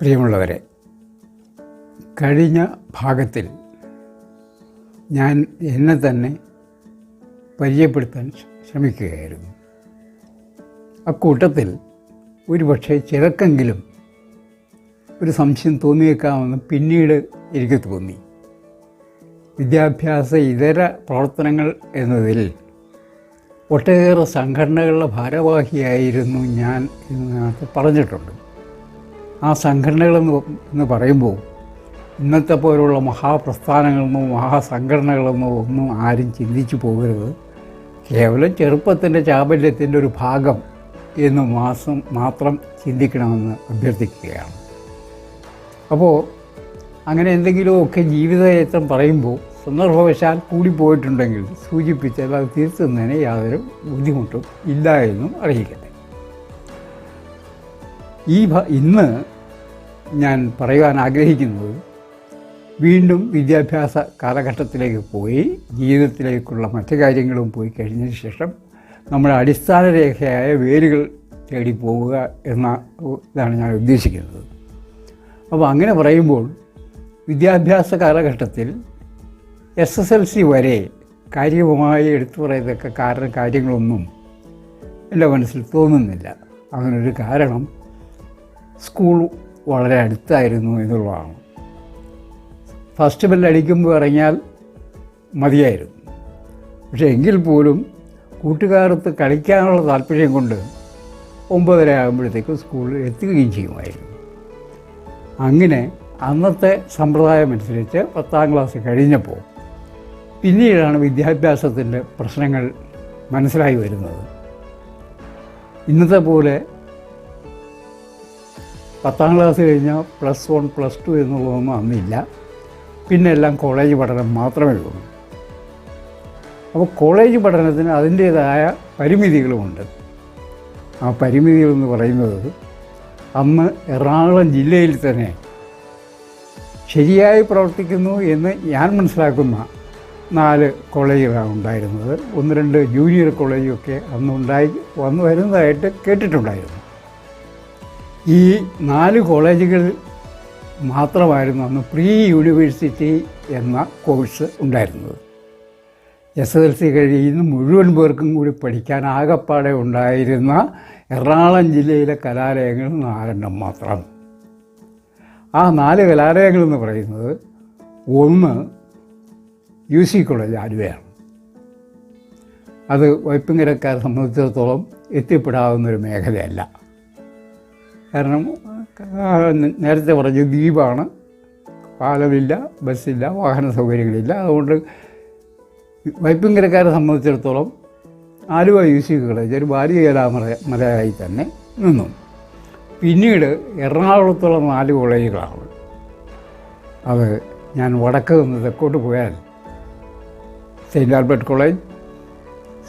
പ്രിയമുള്ളവരെ, കഴിഞ്ഞ ഭാഗത്തിൽ ഞാൻ എന്നെ തന്നെ പരിചയപ്പെടുത്താൻ ശ്രമിക്കുകയായിരുന്നു. അക്കൂട്ടത്തിൽ ഒരുപക്ഷെ ചിലർക്കെങ്കിലും ഒരു സംശയം തോന്നിയേക്കാമെന്ന് പിന്നീട് എനിക്ക് തോന്നി. വിദ്യാഭ്യാസ ഇതര പ്രവർത്തനങ്ങൾ എന്നതിൽ ഒട്ടേറെ സംഘടനകളുടെ ഭാരവാഹിയായിരുന്നു ഞാൻ എന്നതിനകത്ത് പറഞ്ഞിട്ടുണ്ട്. ആ സംഘടനകളെന്ന് പറയുമ്പോൾ ഇന്നത്തെ പോലുള്ള മഹാപ്രസ്ഥാനങ്ങളെന്നോ മഹാസംഘടനകളെന്നോ ഒന്നും ആരും ചിന്തിച്ചു പോകരുത്. കേവലം ചെറുപ്പത്തിൻ്റെ ചാബല്യത്തിൻ്റെ ഒരു ഭാഗം എന്ന് മാത്രം ചിന്തിക്കണമെന്ന് അഭ്യർത്ഥിക്കുകയാണ്. അപ്പോൾ അങ്ങനെ എന്തെങ്കിലുമൊക്കെ ജീവിതചരിത്രം പറയുമ്പോൾ സന്ദർഭവശാൽ കൂടിപ്പോയിട്ടുണ്ടെങ്കിൽ സൂചിപ്പിച്ചാൽ അത് തിരുത്തുന്നതിന് യാതൊരു ബുദ്ധിമുട്ടും ഇല്ല എന്നും അറിയിക്കട്ടെ. ഇന്ന് ഞാൻ പറയുവാൻ ആഗ്രഹിക്കുന്നത് വീണ്ടും വിദ്യാഭ്യാസ കാലഘട്ടത്തിലേക്ക് പോയി ജീവിതത്തിലേക്കുള്ള മറ്റു കാര്യങ്ങളും പോയി കഴിഞ്ഞതിന് ശേഷം നമ്മുടെ അടിസ്ഥാന രേഖയായ വേരുകൾ തേടി പോവുക ഇതാണ് ഞാൻ ഉദ്ദേശിക്കുന്നത്. അപ്പോൾ അങ്ങനെ പറയുമ്പോൾ വിദ്യാഭ്യാസ കാലഘട്ടത്തിൽ SSLC വരെ കാര്യമായി എടുത്തു പറയത്തക്ക കാര്യങ്ങളൊന്നും എൻ്റെ മനസ്സിൽ തോന്നുന്നില്ല. അതിനൊരു കാരണം സ്കൂൾ വളരെ അടുത്തായിരുന്നു എന്നുള്ളതാണ്. ഫസ്റ്റ് ബെല്ലടിക്കുമ്പോൾ ഇറങ്ങിയാൽ മതിയായിരുന്നു. പക്ഷേ എങ്കിൽ പോലും കൂട്ടുകാരത്ത് കളിക്കാനുള്ള താല്പര്യം കൊണ്ട് 9:30 ആകുമ്പോഴത്തേക്കും സ്കൂളിൽ എത്തുകയും ചെയ്യുമായിരുന്നു. അങ്ങനെ അന്നത്തെ സമ്പ്രദായമനുസരിച്ച് 10ാം ക്ലാസ് കഴിഞ്ഞപ്പോൾ പിന്നീടാണ് വിദ്യാഭ്യാസത്തിൻ്റെ പ്രശ്നങ്ങൾ മനസ്സിലായി വരുന്നത്. ഇന്നത്തെ പോലെ 10ാം ക്ലാസ് കഴിഞ്ഞാൽ +1 +2 എന്നുള്ളതൊന്നും അന്നില്ല. പിന്നെ എല്ലാം കോളേജ് പഠനം മാത്രമേ ഉള്ളൂ. അപ്പോൾ കോളേജ് പഠനത്തിന് അതിൻ്റേതായ പരിമിതികളുമുണ്ട്. ആ പരിമിതികളെന്ന് പറയുന്നത് അന്ന് എറണാകുളം ജില്ലയിൽ തന്നെ ശരിയായി പ്രവർത്തിക്കുന്നു എന്ന് ഞാൻ മനസ്സിലാക്കുന്ന 4 കോളേജുകളാണ് ഉണ്ടായിരുന്നത്. 1-2 ജൂനിയർ കോളേജൊക്കെ അന്ന് വന്നു വരുന്നതായിട്ട് കേട്ടിട്ടുണ്ടായിരുന്നു. ഈ 4 കോളേജുകൾ മാത്രമായിരുന്നു അന്ന് പ്രീ യൂണിവേഴ്സിറ്റി എന്ന കോഴ്സ് ഉണ്ടായിരുന്നത്. SSLC കഴിയുന്ന മുഴുവൻ പേർക്കും കൂടി പഠിക്കാൻ ആകപ്പാടെ ഉണ്ടായിരുന്ന എറണാകുളം ജില്ലയിലെ കലാലയങ്ങൾ 4 മാത്രം. ആ 4 കലാലയങ്ങളെന്ന് പറയുന്നത് ഒന്ന് UC കോളേജ് ആലുവയാണ്. അത് വൈപ്പിങ്ങരക്കാരെ സംബന്ധിച്ചിടത്തോളം എത്തിപ്പെടാവുന്നൊരു മേഖലയല്ല. കാരണം നേരത്തെ പറഞ്ഞു ദ്വീപാണ്, പാലമില്ല, ബസ്സില്ല, വാഹന സൗകര്യങ്ങളില്ല. അതുകൊണ്ട് വൈപ്പിങ്ങരക്കാരെ സംബന്ധിച്ചിടത്തോളം ആലുവ UC കോളേജ് ഒരു ബാലിക കലാമലയായി തന്നെ നിന്നു. പിന്നീട് എറണാകുളത്തുള്ള 4 കോളേജുകളാണ്. അത് ഞാൻ വടക്ക് നിന്ന് തെക്കോട്ട് പോയാൽ saint Albert college,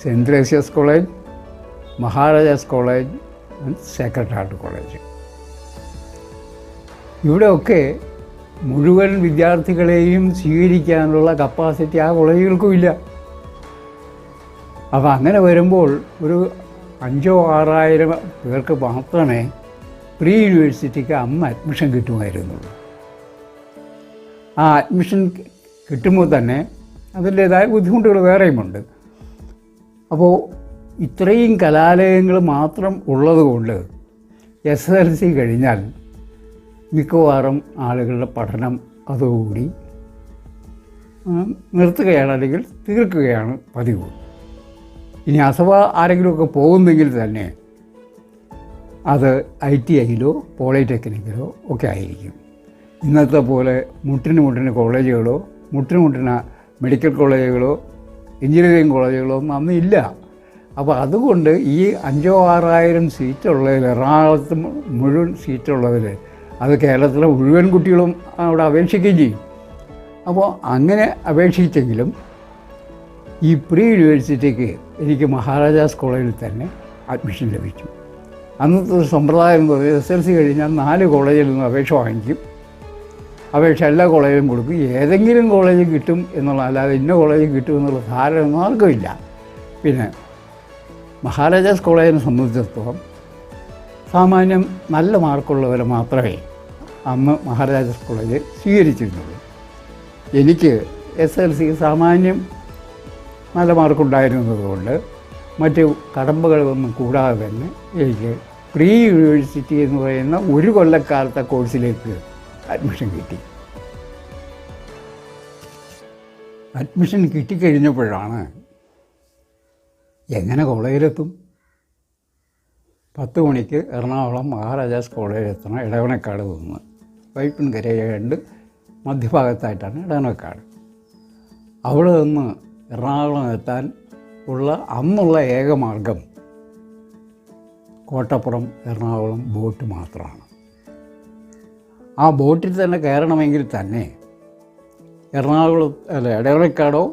saint Teresa's college, Maharaja's college, sacred heart college. ഇവിടെയൊക്കെ മുഴുവൻ വിദ്യാർത്ഥികളെയും സ്വീകരിക്കാനുള്ള കപ്പാസിറ്റി ആ കോളേജുകൾക്കും ഇല്ല. അപ്പോൾ അങ്ങനെ വരുമ്പോൾ ഒരു 5,000-6,000 പേർക്ക് മാത്രമേ പ്രീ യൂണിവേഴ്സിറ്റിക്ക് അന്ന് അഡ്മിഷൻ കിട്ടുമായിരുന്നുള്ളൂ. ആ അഡ്മിഷൻ കിട്ടുമ്പോൾ തന്നെ അതിൻ്റേതായ ബുദ്ധിമുട്ടുകൾ വേറെയുമുണ്ട്. അപ്പോൾ ഇത്രയും കലാലയങ്ങൾ മാത്രം ഉള്ളതുകൊണ്ട് SSLC കഴിഞ്ഞാൽ മിക്കവാറും ആളുകളുടെ പഠനം അതോടുകൂടി നിർത്തുകയാണ്, അല്ലെങ്കിൽ തീർക്കുകയാണ് പതിവ്. ഇനി അഥവാ ആരെങ്കിലുമൊക്കെ പോകുന്നെങ്കിൽ തന്നെ അത് ITIയിലോ പോളിടെക്നിക്കിലോ ഒക്കെ ആയിരിക്കും. ഇന്നത്തെ പോലെ മുട്ടിന് കോളേജുകളോ മുട്ടിന് മെഡിക്കൽ കോളേജുകളോ എഞ്ചിനീയറിംഗ് കോളേജുകളോ ഒന്നും അന്ന് ഇല്ല. അപ്പോൾ അതുകൊണ്ട് ഈ 5,000-6,000 സീറ്റുള്ളതിൽ, എറണാകുളത്ത് മുഴുവൻ സീറ്റുള്ളതിൽ, അത് കേരളത്തിലെ മുഴുവൻ കുട്ടികളും അവിടെ അപേക്ഷിക്കുകയും ചെയ്യും. അപ്പോൾ അങ്ങനെ അപേക്ഷിച്ചെങ്കിലും ഈ പ്രീ യൂണിവേഴ്സിറ്റിക്ക് എനിക്ക് മഹാരാജാസ് കോളേജിൽ തന്നെ അഡ്മിഷൻ ലഭിച്ചു. അന്നത്തെ ഒരു സമ്പ്രദായം എന്ന് പറയുന്നത് SSLC കഴിഞ്ഞാൽ 4 കോളേജിൽ നിന്ന് അപേക്ഷ വാങ്ങിക്കും. അപേക്ഷ എല്ലാ കോളേജിലും കൊടുക്കും. ഏതെങ്കിലും കോളേജ് കിട്ടും എന്നുള്ള, അല്ലാതെ ഇന്ന കോളേജ് കിട്ടും എന്നുള്ള ധാരണ ഒന്നും ആർക്കും ഇല്ല. പിന്നെ മഹാരാജാസ് കോളേജിനെ സംബന്ധിച്ചിടത്തോളം സാമാന്യം നല്ല മാർക്കുള്ളവരെ മാത്രമേ അന്ന് മഹാരാജാസ് കോളേജ് സ്വീകരിച്ചിരുന്നത്. എനിക്ക് SLC സാമാന്യം നല്ല മാർക്കുണ്ടായിരുന്നതുകൊണ്ട് മറ്റ് കടമ്പകളൊന്നും കൂടാതെ തന്നെ എനിക്ക് പ്രീ യൂണിവേഴ്സിറ്റി എന്ന് പറയുന്ന ഒരു കൊല്ലക്കാലത്തെ കോഴ്സിലേക്ക് അഡ്മിഷൻ കിട്ടി. അഡ്മിഷൻ കിട്ടിക്കഴിഞ്ഞപ്പോഴാണ് എങ്ങനെ കോളേജിലെത്തും? 10 മണിക്ക് എറണാകുളം മഹാരാജാസ് കോളേജിലെത്തണം. ഇടവനക്കാട് നിന്ന് വൈപ്പിൻകരയുണ്ട് മധ്യഭാഗത്തായിട്ടാണ് ഇടവനക്കാട്. അവിടെ നിന്ന് എറണാകുളം എത്താൻ ഉള്ള അന്നുള്ള ഏക മാർഗം കോട്ടപ്പുറം എറണാകുളം ബോട്ട് മാത്രമാണ്. ആ ബോട്ടിൽ തന്നെ കയറണമെങ്കിൽ തന്നെ ഇടവനക്കാടോ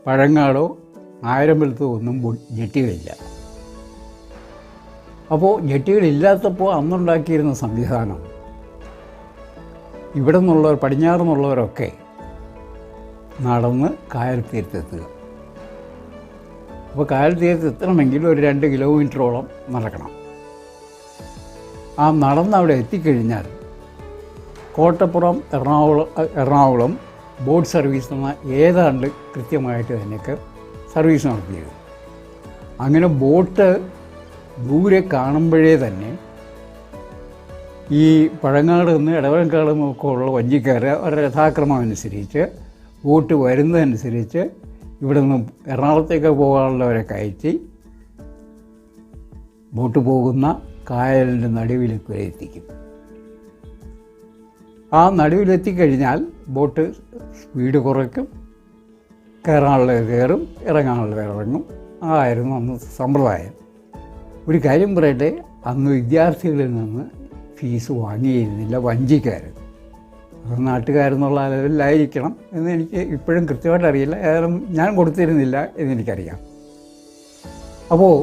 പഴങ്ങാടോ ആയിരമ്പലത്തോ ഒന്നും ജെട്ടികളില്ല. അപ്പോൾ ജെട്ടികളില്ലാത്തപ്പോൾ അന്നുണ്ടാക്കിയിരുന്ന സംവിധാനം ഇവിടെ നിന്നുള്ളവർ പടിഞ്ഞാറ് നിന്നുള്ളവരൊക്കെ നടന്ന് കായൽ തീരത്തെത്തുക. അപ്പോൾ കായൽ തീരത്തെത്തണമെങ്കിൽ ഒരു 2 കിലോമീറ്ററോളം നടക്കണം. ആ നടന്ന് അവിടെ എത്തിക്കഴിഞ്ഞാൽ കോട്ടപ്പുറം എറണാകുളം ബോട്ട് സർവീസ് എന്ന ഏതാണ്ട് കൃത്യമായിട്ട് തന്നെയൊക്കെ സർവീസ് നടത്തിയത്. അങ്ങനെ ബോട്ട് ദൂരെ കാണുമ്പോഴേ തന്നെ ഈ പഴങ്ങാട് നിന്ന് ഇടവനക്കാട് നിന്നൊക്കെ ഉള്ള വഞ്ചിക്കാർ അവരുടെ യഥാക്രമം അനുസരിച്ച് ബോട്ട് വരുന്നതനുസരിച്ച് ഇവിടെ നിന്ന് എറണാകുളത്തേക്ക് പോകാനുള്ളവരെ കയറ്റി ബോട്ട് പോകുന്ന കായലിൻ്റെ നടുവിലേക്ക് വരെ എത്തിക്കും. ആ നടുവിലെത്തിക്കഴിഞ്ഞാൽ ബോട്ട് സ്പീഡ് കുറയ്ക്കും, കയറാനുള്ളത് കയറും, ഇറങ്ങാനുള്ളത് ഇറങ്ങും. അതായിരുന്നു അന്ന് സമ്പ്രദായം. ഒരു കാര്യം പറയട്ടെ, അന്ന് വിദ്യാർത്ഥികളിൽ നിന്ന് ഫീസ് വാങ്ങിയിരുന്നില്ല വഞ്ചിക്കാർ. അത് നാട്ടുകാരെന്നുള്ള ലെവലിലായിരിക്കണം എന്ന് എനിക്ക് ഇപ്പോഴും കൃത്യമായിട്ട് അറിയില്ല. ഏതായാലും ഞാൻ കൊടുത്തിരുന്നില്ല എന്നെനിക്കറിയാം. അപ്പോൾ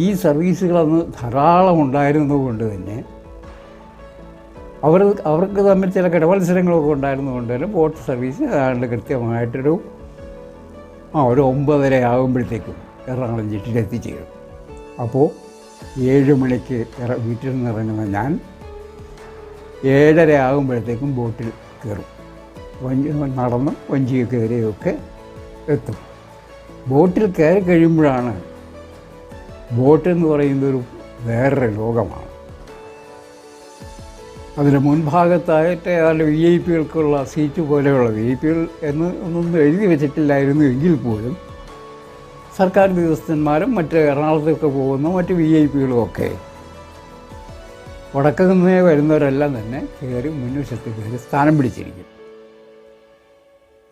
ഈ സർവീസുകളന്ന് ധാരാളം ഉണ്ടായിരുന്നതുകൊണ്ട് തന്നെ അവർക്ക് തമ്മിൽ ചില കിടമത്സരങ്ങളൊക്കെ ഉണ്ടായിരുന്നതുകൊണ്ട് തന്നെ ബോട്ട് സർവീസ് ഏതാണ്ട് കൃത്യമായിട്ടൊരു 9:30 ആകുമ്പോഴത്തേക്കും എറണാകുളം ജെട്ടിയിൽ എത്തിച്ചേരും. അപ്പോൾ 7 മണിക്ക് വീട്ടിൽ നിന്ന് ഇറങ്ങുന്ന ഞാൻ 7:30 ആകുമ്പോഴത്തേക്കും ബോട്ടിൽ കയറും. നടന്ന് വഞ്ചി കയറിയൊക്കെ എത്തും. ബോട്ടിൽ കയറി കഴിയുമ്പോഴാണ് ബോട്ട് എന്ന് പറയുന്നതൊരു വേറൊരു ലോകമാണ്. അതിന് മുൻഭാഗത്തായിട്ട് ഏതാണ്ട് VIP-കൾക്കുള്ള സീറ്റ് പോലെയുള്ള VIP-കൾ എന്ന് ഒന്നും എഴുതി വെച്ചിട്ടില്ലായിരുന്നു എങ്കിൽ പോലും സർക്കാർ ഉദ്യോഗസ്ഥന്മാരും മറ്റ് എറണാകുളത്തൊക്കെ പോകുന്ന മറ്റ് VIP-കളും ഒക്കെ വടക്ക് നിന്നേ വരുന്നവരെല്ലാം തന്നെ കയറി മുൻവശത്ത് കയറി സ്ഥാനം പിടിച്ചിരിക്കും.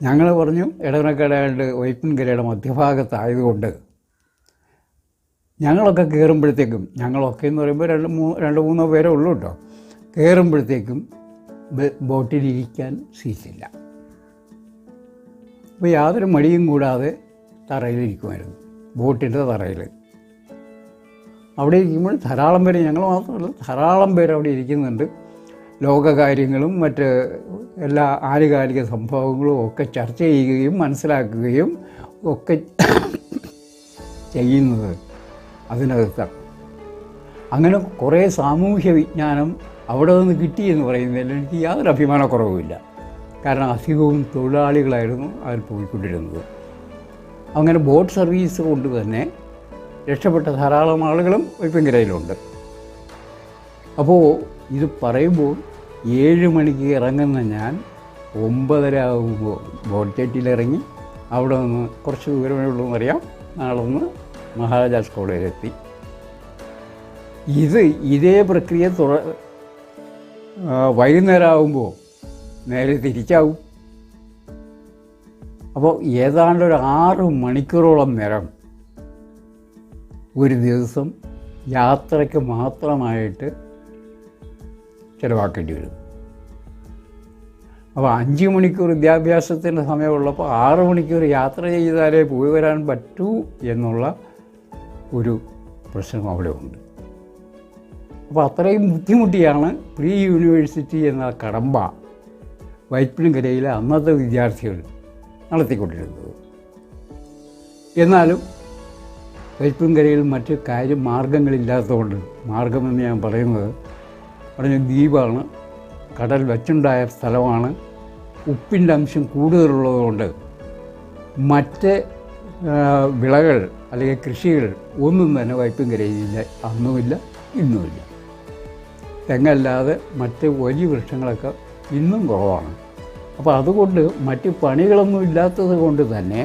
ഞങ്ങൾ പറഞ്ഞു ഇടവനക്കാട് വൈപ്പിൻകരയുടെ മധ്യഭാഗത്തായതുകൊണ്ട് ഞങ്ങളൊക്കെ കയറുമ്പോഴത്തേക്കും, ഞങ്ങളൊക്കെ എന്ന് പറയുമ്പോൾ 2-3 പേരേ ഉള്ളൂ കേട്ടോ, കയറുമ്പോഴത്തേക്കും ബോട്ടിലിരിക്കാൻ സീറ്റില്ല. അപ്പോൾ യാതൊരു മടിയും കൂടാതെ തറയിലിരിക്കുമായിരുന്നു, ബോട്ടിൻ്റെ തറയിൽ. അവിടെ ഇരിക്കുമ്പോൾ ധാരാളം പേര്, ഞങ്ങൾ മാത്രമല്ല ധാരാളം പേര് അവിടെ ഇരിക്കുന്നുണ്ട്. ലോകകാര്യങ്ങളും മറ്റ് എല്ലാ ആനുകാലിക സംഭവങ്ങളും ഒക്കെ ചർച്ച ചെയ്യുകയും മനസ്സിലാക്കുകയും ഒക്കെ ചെയ്യുന്നത് അതിനകത്താണ്. അങ്ങനെ കുറേ സാമൂഹ്യ വിജ്ഞാനം അവിടെ നിന്ന് കിട്ടിയെന്ന് പറയുന്നതിൽ എനിക്ക് യാതൊരു അഭിമാനക്കുറവുമില്ല. കാരണം അധികവും തൊഴിലാളികളായിരുന്നു അതിൽ പോയിക്കൊണ്ടിരുന്നത്. അങ്ങനെ ബോട്ട് സർവീസ് കൊണ്ട് തന്നെ രക്ഷപ്പെട്ട ധാരാളം ആളുകളും വൈപ്പിൻകരയിലുണ്ട്. അപ്പോൾ ഇത് പറയുമ്പോൾ 7 മണിക്ക് ഇറങ്ങുന്ന ഞാൻ 9:30 ആകുമ്പോൾ ബോട്ട് ജെട്ടിയിലിറങ്ങി അവിടെ നിന്ന് കുറച്ച് ദൂരമേ ഉള്ളൂ എന്നറിയാം, നടന്ന് മഹാരാജാസ് കോളേജിലെത്തി. ഇതേ പ്രക്രിയ വൈകുന്നേരം ആകുമ്പോൾ നേരെ തിരിച്ചാവും. അപ്പോൾ ഏതാണ്ട് ഒരു 6 മണിക്കൂറോളം നേരം ഒരു ദിവസം യാത്രയ്ക്ക് മാത്രമായിട്ട് ചിലവാക്കേണ്ടി വരും. അപ്പോൾ 5 മണിക്കൂർ വിദ്യാഭ്യാസത്തിൻ്റെ സമയമുള്ളപ്പോൾ 6 മണിക്കൂർ യാത്ര ചെയ്താലേ പോയി വരാൻ പറ്റൂ എന്നുള്ള ഒരു പ്രശ്നം അവിടെ ഉണ്ട്. അപ്പോൾ അത്രയും ബുദ്ധിമുട്ടിയാണ് പ്രീ യൂണിവേഴ്സിറ്റി എന്ന കടമ്പ വൈപ്പിൻകരയിലെ അന്നത്തെ വിദ്യാർത്ഥികൾ നടത്തിക്കൊണ്ടിരുന്നത്. എന്നാലും വൈപ്പിൻകരയിൽ മറ്റ് മാർഗങ്ങളില്ലാത്തതുകൊണ്ട്, മാർഗമെന്ന് ഞാൻ പറയുന്നത് പറഞ്ഞ ദ്വീപാണ്, കടൽ വച്ചുണ്ടായ സ്ഥലമാണ്, ഉപ്പിൻ്റെ അംശം കൂടുതലുള്ളതുകൊണ്ട് മറ്റ് വിളകൾ അല്ലെങ്കിൽ കൃഷികൾ ഒന്നും തന്നെ വൈപ്പിൻകരയിലില്ല, അന്നുമില്ല ഇന്നുമില്ല. തെങ്ങല്ലാതെ മറ്റ് വലിയ വൃക്ഷങ്ങളൊക്കെ ഇന്നും കുറവാണ്. അപ്പോൾ അതുകൊണ്ട് മറ്റ് പണികളൊന്നും ഇല്ലാത്തത് കൊണ്ട് തന്നെ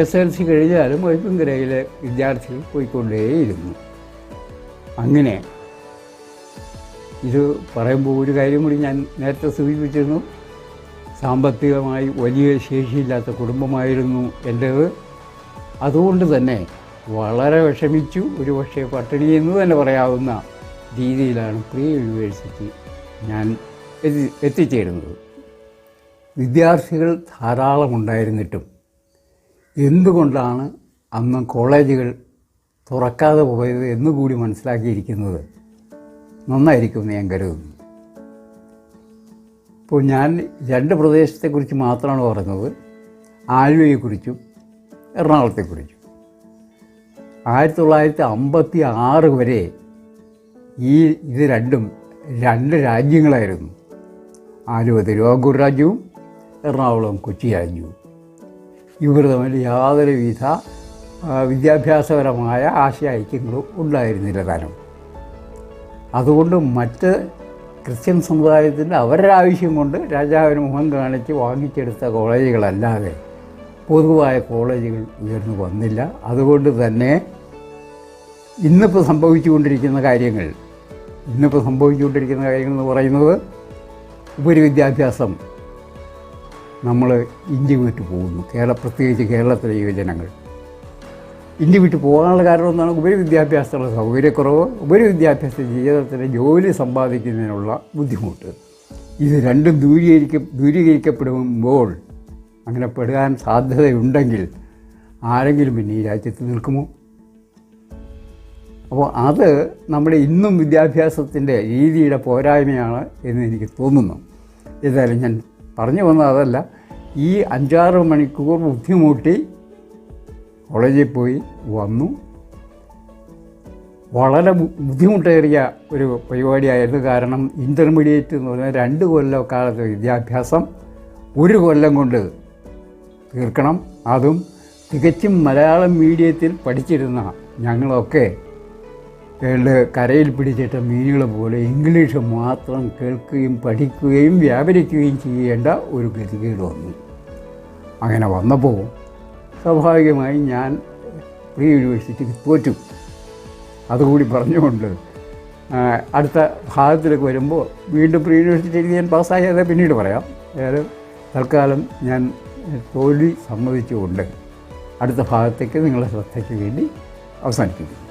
SLC കഴിഞ്ഞാലും വൈപ്പിൻകരയിലെ വിദ്യാർത്ഥികൾ പോയിക്കൊണ്ടേയിരുന്നു. അങ്ങനെ ഇത് പറയുമ്പോൾ ഒരു കാര്യം കൂടി ഞാൻ നേരത്തെ സൂചിപ്പിച്ചിരുന്നു. സാമ്പത്തികമായി വലിയ ശേഷിയില്ലാത്ത കുടുംബമായിരുന്നു എൻ്റേത്. അതുകൊണ്ട് തന്നെ വളരെ വിഷമിച്ചു, ഒരുപക്ഷെ പട്ടിണി എന്ന് തന്നെ പറയാവുന്ന രീതിയിലാണ് പ്രീ യൂണിവേഴ്സിറ്റി ഞാൻ എത്തിച്ചേരുന്നത്. വിദ്യാർത്ഥികൾ ധാരാളമുണ്ടായിരുന്നിട്ടും എന്തുകൊണ്ടാണ് അന്ന് കോളേജുകൾ തുറക്കാതെ പോയത് എന്നുകൂടി മനസ്സിലാക്കിയിരിക്കുന്നത് നന്നായിരിക്കുമെന്ന് ഞാൻ കരുതുന്നു. ഇപ്പോൾ ഞാൻ 2 പ്രദേശത്തെക്കുറിച്ച് മാത്രമാണ് പറഞ്ഞത്, ആലുവയെക്കുറിച്ചും എറണാകുളത്തെക്കുറിച്ചും. 1956 വരെ ഇത് രണ്ടും 2 രാജ്യങ്ങളായിരുന്നു. ആലുവ തിരുവിതാംകൂർ രാജ്യവും എറണാകുളം കൊച്ചി രാജ്യവും. ഇവർ തമ്മിൽ യാതൊരുവിധ വിദ്യാഭ്യാസപരമായ ആശയൈക്യങ്ങളും ഉണ്ടായിരുന്നില്ല താനും. അതുകൊണ്ട് മറ്റ് ക്രിസ്ത്യൻ സമുദായത്തിൻ്റെ അവരുടെ ആവശ്യം കൊണ്ട് രാജാവിന് മുഖം കാണിച്ച് വാങ്ങിച്ചെടുത്ത കോളേജുകളല്ലാതെ പൊതുവായ കോളേജുകൾ ഉയർന്നു വന്നില്ല. അതുകൊണ്ട് തന്നെ ഇന്നിപ്പോൾ സംഭവിച്ചുകൊണ്ടിരിക്കുന്ന കാര്യങ്ങൾ എന്ന് പറയുന്നത് ഉപരിവിദ്യാഭ്യാസം നമ്മൾ ഇന്ത്യ വിട്ട് പോകുന്നു. പ്രത്യേകിച്ച് കേരളത്തിലെ യുവജനങ്ങൾ ഇന്ത്യ വിട്ട് പോകാനുള്ള കാരണം എന്താണ്? ഉപരിവിദ്യാഭ്യാസത്തിലുള്ള സൗകര്യക്കുറവ്, ഉപരിവിദ്യാഭ്യാസ ജീവിതത്തിലെ ജോലി സമ്പാദിക്കുന്നതിനുള്ള ബുദ്ധിമുട്ട്. ഇത് രണ്ടും ദൂരീകരിക്കപ്പെടുമ്പോൾ, അങ്ങനെ പെടാൻ സാധ്യതയുണ്ടെങ്കിൽ ആരെങ്കിലും പിന്നെ ഈ രാജ്യത്ത് നിൽക്കുമോ? അപ്പോൾ അത് നമ്മുടെ ഇന്നും വിദ്യാഭ്യാസത്തിൻ്റെ രീതിയുടെ പോരായ്മയാണ് എന്ന് എനിക്ക് തോന്നുന്നു. ഏതായാലും ഞാൻ പറഞ്ഞു വന്നത് അതല്ല. ഈ 5-6 മണിക്കൂർ ബുദ്ധിമുട്ടി കോളേജിൽ പോയി വന്നു. വളരെ ബുദ്ധിമുട്ടേറിയ ഒരു പരിപാടിയായിരുന്നു. കാരണം ഇൻ്റർമീഡിയറ്റ് എന്ന് പറഞ്ഞാൽ 2 കൊല്ലക്കാലത്തെ വിദ്യാഭ്യാസം 1 കൊല്ലം കൊണ്ട് തീർക്കണം. അതും തികച്ചും മലയാളം മീഡിയത്തിൽ പഠിച്ചിരുന്ന ഞങ്ങളൊക്കെ കരയിൽ പിടിച്ചിട്ട മീനുകൾ പോലെ ഇംഗ്ലീഷ് മാത്രം കേൾക്കുകയും പഠിക്കുകയും വ്യാപരിക്കുകയും ചെയ്യേണ്ട ഒരു ഗതികേട് വന്നു. അങ്ങനെ വന്നപ്പോൾ സ്വാഭാവികമായി ഞാൻ പ്രീ യൂണിവേഴ്സിറ്റിക്ക് തോറ്റു. അതുകൂടി പറഞ്ഞുകൊണ്ട് അടുത്ത ഭാഗത്തിലേക്ക് വരുമ്പോൾ വീണ്ടും പ്രീ യൂണിവേഴ്സിറ്റിയിൽ ഞാൻ പാസ്സായത് പിന്നീട് പറയാം. അതായത് തൽക്കാലം ഞാൻ തോൽവി സമ്മതിച്ചുകൊണ്ട് അടുത്ത ഭാഗത്തേക്ക് നിങ്ങളുടെ ശ്രദ്ധയ്ക്ക് വേണ്ടി അവസാനിപ്പിക്കുന്നു.